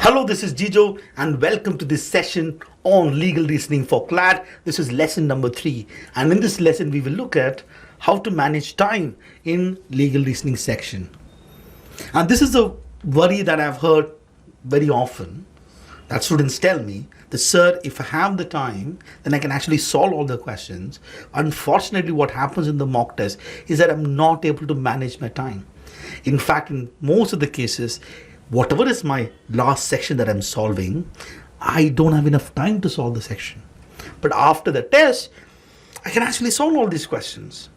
Hello, this is Jijo and welcome to this session on legal reasoning for CLAT. This is lesson number 3, and in this lesson we will look at how to manage time in legal reasoning section. And this is a worry that I've heard very often, that students tell me that, sir, if I have the time, then I can actually solve all the questions. Unfortunately, what happens in the mock test is that I'm not able to manage my time. In fact, in most of the cases, whatever is my last section that I'm solving, I don't have enough time to solve the section. But after the test, I can actually solve all these questions.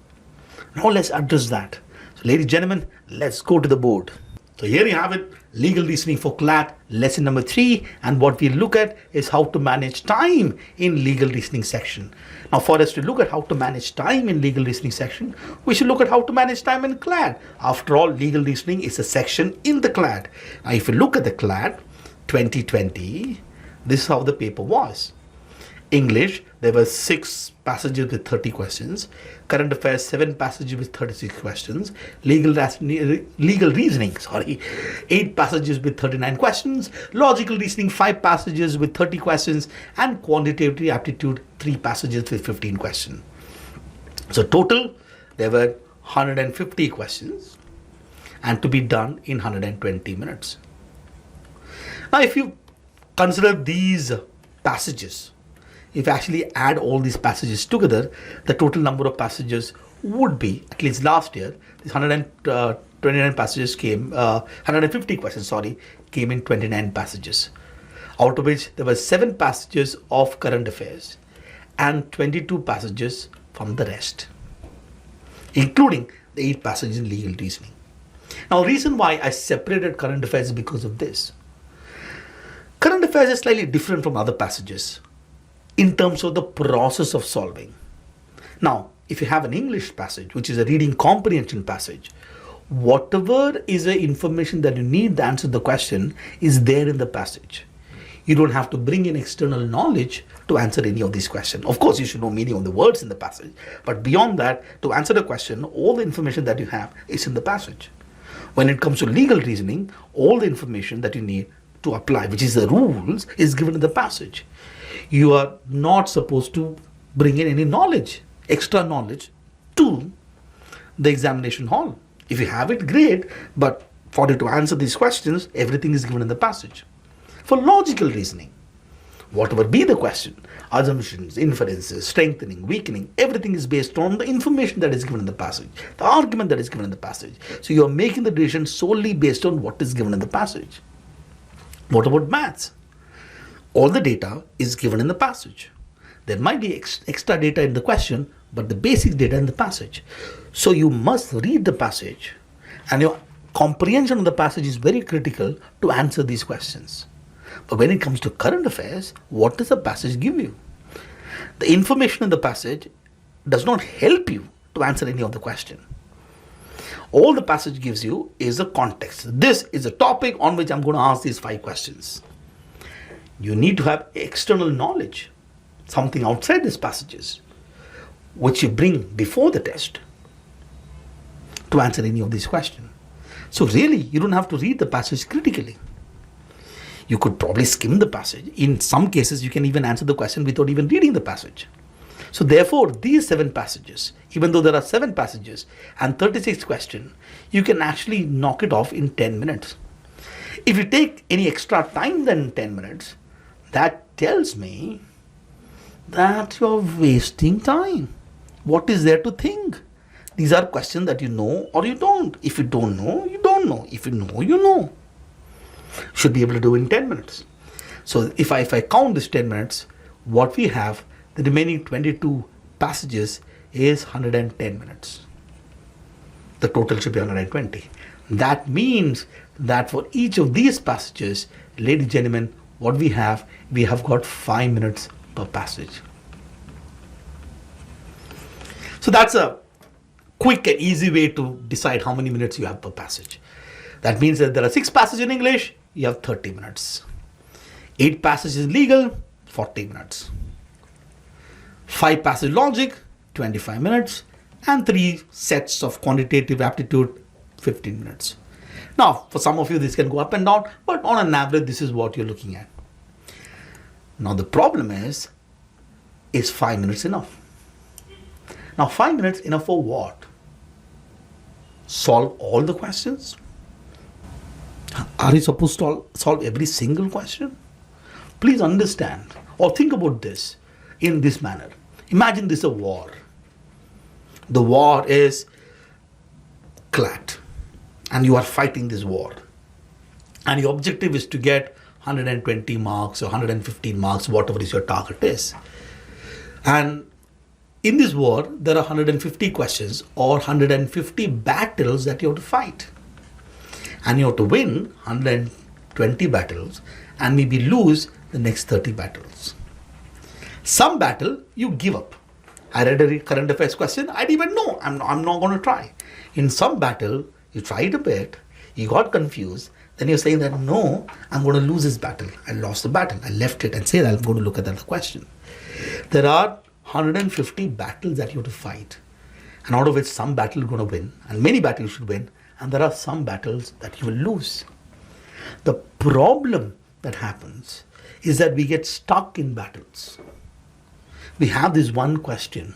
Now let's address that. So ladies and gentlemen, let's go to the board. So here you have it, legal reasoning for CLAT, lesson number 3, and what we look at is how to manage time in legal reasoning section. Now for us to look at how to manage time in legal reasoning section, we should look at how to manage time in CLAT. After all, legal reasoning is a section in the CLAT. Now if you look at the CLAT 2020, this is how the paper was. English, there were 6 passages with 30 questions. Current affairs, 7 passages with 36 questions. Legal reasoning, 8 passages with 39 questions. Logical reasoning, 5 passages with 30 questions. And quantitative aptitude, 3 passages with 15 questions. So total, there were 150 questions, and to be done in 120 minutes. Now if you consider these passages, if you actually add all these passages together, the total number of passages would be, at least last year, these 129 passages came, 150 questions, came in 29 passages. Out of which there were 7 passages of current affairs and 22 passages from the rest, including the 8 passages in legal reasoning. Now, the reason why I separated current affairs is because of this. Current affairs is slightly different from other passages in terms of the process of solving. Now, if you have an English passage, which is a reading comprehension passage, whatever is the information that you need to answer the question is there in the passage. You don't have to bring in external knowledge to answer any of these questions. Of course, you should know meaning of the words in the passage, but beyond that, to answer the question, all the information that you have is in the passage. When it comes to legal reasoning, all the information that you need to apply, which is the rules, is given in the passage. You are not supposed to bring in any knowledge, extra knowledge, to the examination hall. If you have it, great, but for you to answer these questions, everything is given in the passage. For logical reasoning, whatever be the question, assumptions, inferences, strengthening, weakening, everything is based on the information that is given in the passage, the argument that is given in the passage. So you are making the decision solely based on what is given in the passage. What about maths? All the data is given in the passage. There might be extra data in the question, but the basic data in the passage. So you must read the passage, and your comprehension of the passage is very critical to answer these questions. But when it comes to current affairs, what does the passage give you? The information in the passage does not help you to answer any of the question. All the passage gives you is a context. This is a topic on which I'm going to ask these 5 questions. You need to have external knowledge, something outside these passages, which you bring before the test to answer any of these questions. So really, you don't have to read the passage critically. You could probably skim the passage. In some cases, you can even answer the question without even reading the passage. So therefore, these 7 passages, even though there are 7 passages and 36 questions, you can actually knock it off in 10 minutes. If you take any extra time than 10 minutes, that tells me that you're wasting time. What is there to think? These are questions that you know or you don't. If you don't know, you don't know. If you know, you know. Should be able to do in 10 minutes. So if I count this 10 minutes, what we have, the remaining 22 passages is 110 minutes. The total should be 120. That means that for each of these passages, ladies and gentlemen, what we have got 5 minutes per passage. So that's a quick and easy way to decide how many minutes you have per passage. That means that there are 6 passages in English, you have 30 minutes. 8 passages in legal, 40 minutes. 5 passage logic, 25 minutes. And 3 sets of quantitative aptitude, 15 minutes. Now, for some of you, this can go up and down, but on an average, this is what you're looking at. Now, the problem is 5 minutes enough? Now, 5 minutes enough for what? Solve all the questions? Are you supposed to solve every single question? Please understand or think about this in this manner. Imagine this is a war. The war is CLAT and you are fighting this war. And your objective is to get 120 marks or 115 marks, whatever is your target is. And in this war, there are 150 questions or 150 battles that you have to fight. And you have to win 120 battles and maybe lose the next 30 battles. Some battle, you give up. I read a current affairs question, I didn't even know, I'm not going to try. In some battle, you tried a bit, you got confused, then you're saying that, no, I'm going to lose this battle. I lost the battle. I left it and said, I'm going to look at that question. There are 150 battles that you have to fight. And out of which some battle you're going to win. And many battles you should win. And there are some battles that you will lose. The problem that happens is that we get stuck in battles. We have this one question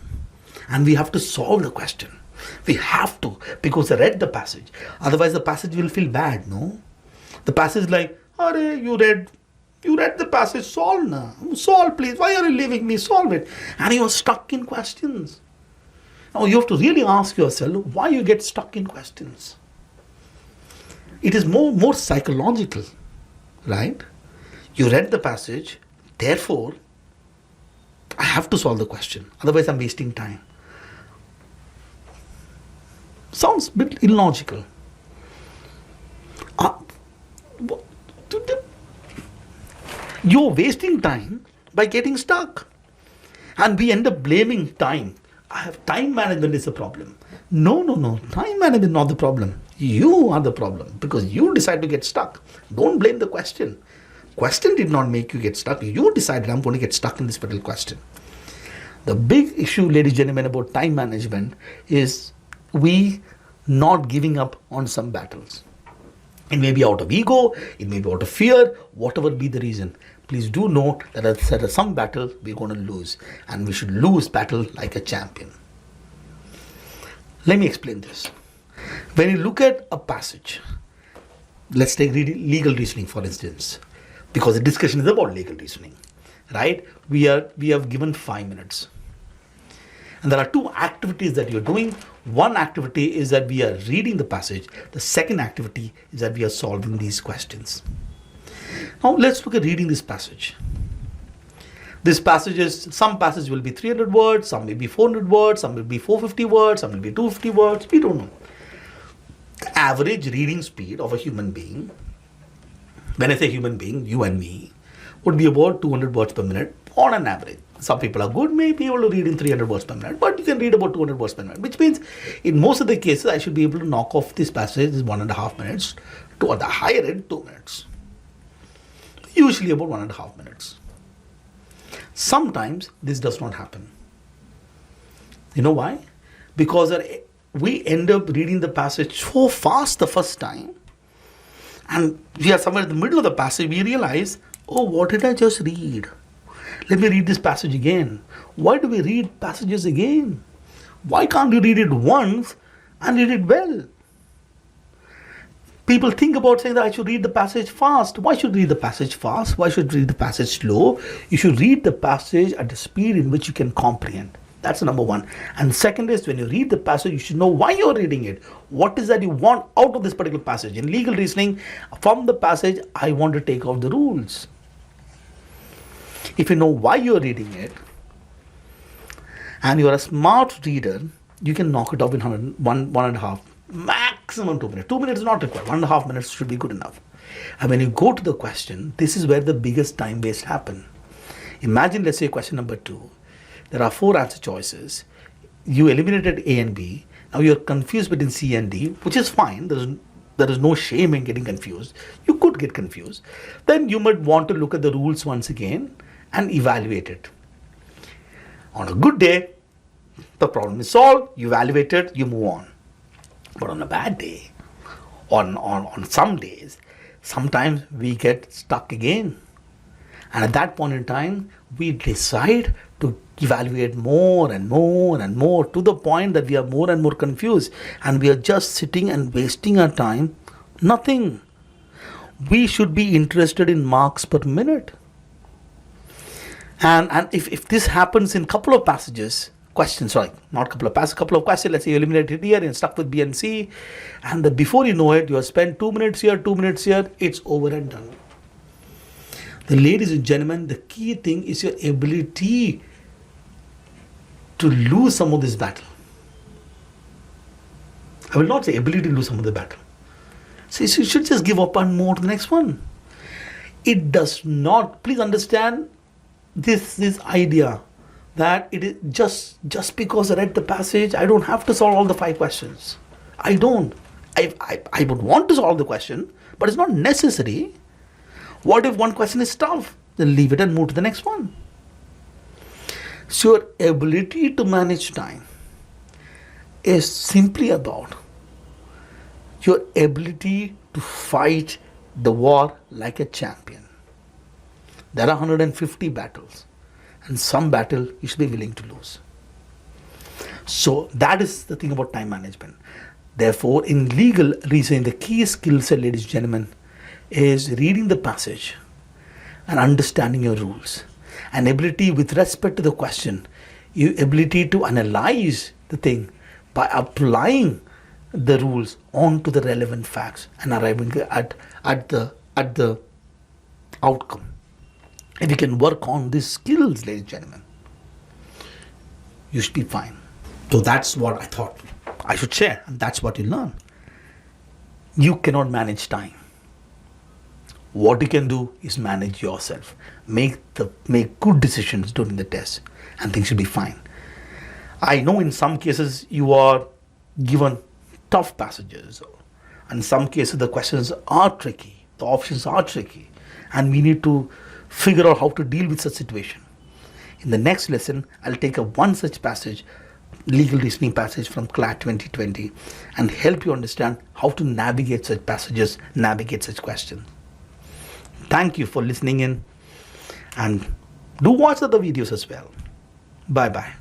and we have to solve the question. We have to, because I read the passage. Otherwise the passage will feel bad, no? The passage is like, Arey, you read the passage, solve now. Solve please, why are you leaving me? Solve it. And you are stuck in questions. Now you have to really ask yourself why you get stuck in questions. It is more psychological, right? You read the passage, therefore, I have to solve the question. Otherwise, I'm wasting time. Sounds a bit illogical. You're wasting time by getting stuck. And we end up blaming time. Time management is a problem. No. Time management is not the problem. You are the problem because you decide to get stuck. Don't blame the question. Question did not make you get stuck. You decided I'm going to get stuck in this particular question. The big issue, ladies and gentlemen, about time management is we not giving up on some battles. It may be out of ego, it may be out of fear, whatever be the reason. Please do note that at some battle we're going to lose, and we should lose battle like a champion. Let me explain this. When you look at a passage, let's take legal reasoning for instance, because the discussion is about legal reasoning, right? We have given 5 minutes. And there are two activities that you're doing. One activity is that we are reading the passage. The second activity is that we are solving these questions. Now let's look at reading this passage. This passage is, some passage will be 300 words, some may be 400 words, some will be 450 words, some will be 250 words, we don't know. The average reading speed of a human being, when I say human being, you and me, would be about 200 words per minute on an average. Some people are good, may be able to read in 300 words per minute, but you can read about 200 words per minute, which means in most of the cases, I should be able to knock off this passage in 1.5 minutes to at the higher end 2 minutes. Usually about 1.5 minutes. Sometimes this does not happen. You know why? Because we end up reading the passage so fast the first time, and we are somewhere in the middle of the passage, we realize, oh, what did I just read? Let me read this passage again. Why do we read passages again? Why can't you read it once and read it well? People think about saying that I should read the passage fast. Why should you read the passage fast? Why should you read the passage slow? You should read the passage at the speed in which you can comprehend. That's number one. And second is, when you read the passage, you should know why you're reading it. What is that you want out of this particular passage? In legal reasoning, from the passage, I want to take out the rules. If you know why you're reading it, and you're a smart reader, you can knock it off in 1.5, maximum 2 minutes. 2 minutes is not required. 1.5 minutes should be good enough. And when you go to the question, this is where the biggest time waste happen. Imagine, let's say, question number 2. There are 4 answer choices. You eliminated A and B. Now you're confused between C and D, which is fine. There is no shame in getting confused. You could get confused. Then you might want to look at the rules once again and evaluate it. On a good day, the problem is solved, you evaluate it, you move on. But on a bad day, on some days, sometimes we get stuck again. And at that point in time, we decide to evaluate more and more and more, to the point that we are more and more confused and we are just sitting and wasting our time. Nothing. We should be interested in marks per minute. And if this happens in couple of passages, questions, sorry, not couple of passages, couple of questions, let's say you eliminated here and stuck with B and C, and before you know it, you have spent 2 minutes here, 2 minutes here, it's over and done. The ladies and gentlemen, the key thing is your ability to lose some of this battle. I will not say ability to lose some of the battle. So you should just give up and move on to the next one. It does not, please understand this idea that it is just because I read the passage, I don't have to solve all the 5 questions. I don't. I would want to solve the question, but it's not necessary. What if one question is tough? Then leave it and move to the next one. So your ability to manage time is simply about your ability to fight the war like a champion. There are 150 battles, and some battle you should be willing to lose. So that is the thing about time management. Therefore, in legal reasoning, the key skill set, ladies and gentlemen, is reading the passage and understanding your rules. An ability with respect to the question, your ability to analyze the thing by applying the rules onto the relevant facts and arriving at the outcome. If you can work on these skills, ladies and gentlemen, you should be fine. So that's what I thought I should share, and that's what you learn. You cannot manage time. What you can do is manage yourself. Make good decisions during the test, and things should be fine. I know in some cases you are given tough passages, and in some cases the questions are tricky, the options are tricky, and we need to figure out how to deal with such situation. In the next lesson, I'll take one such passage, legal reasoning passage from CLAT 2020, and help you understand how to navigate such passages, navigate such questions. Thank you for listening in, and do watch the other videos as well. Bye-bye.